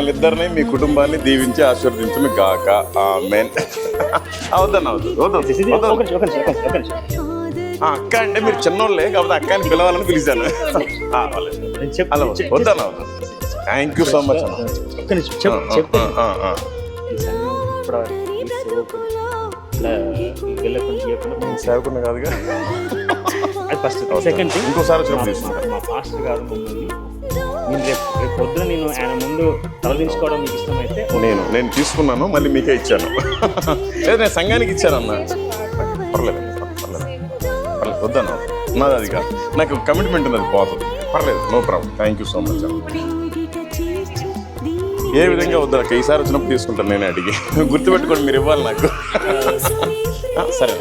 మిమ్మల్ని ఇద్దరిని మీ కుటుంబాన్ని దీవించి ఆశీర్వదించును గాక. ఆమేన్. అవుతాను అక్క అంటే మీరు చిన్నోళ్ళే కాబట్టి అక్క అని పిలవాలని పిలిచాను. వద్దాను. థ్యాంక్ యూ సో మచ్ అన్న. సేవకున్నా కాదుగా. ఫస్ట్ సెకండ్ థింగ్, ఇంకోసారి వచ్చినప్పుడు తీసుకుంటాను. మా పాస్టర్ గారు మమ్మల్ని నేను రేపు పొద్దున నేను ఆయన ముందు తలదించుకోవడం మీకు ఇష్టమైతే నేను తీసుకున్నాను, మళ్ళీ మీకే ఇచ్చాను. లేదు నేను సంఘానికి ఇచ్చానన్న. పర్లేదు వద్దన్న, నాది అది కాదు, నాకు కమిట్మెంట్ ఉంది, అది పోతుంది. పర్లేదు, no problem. Thank you so much అన్న. ఏ విధంగా వద్దా, ఈసారి వచ్చినప్పుడు తీసుకుంటాను. నేను అడిగి గుర్తుపెట్టుకోండి, మీరు ఇవ్వాలి నాకు. సరే.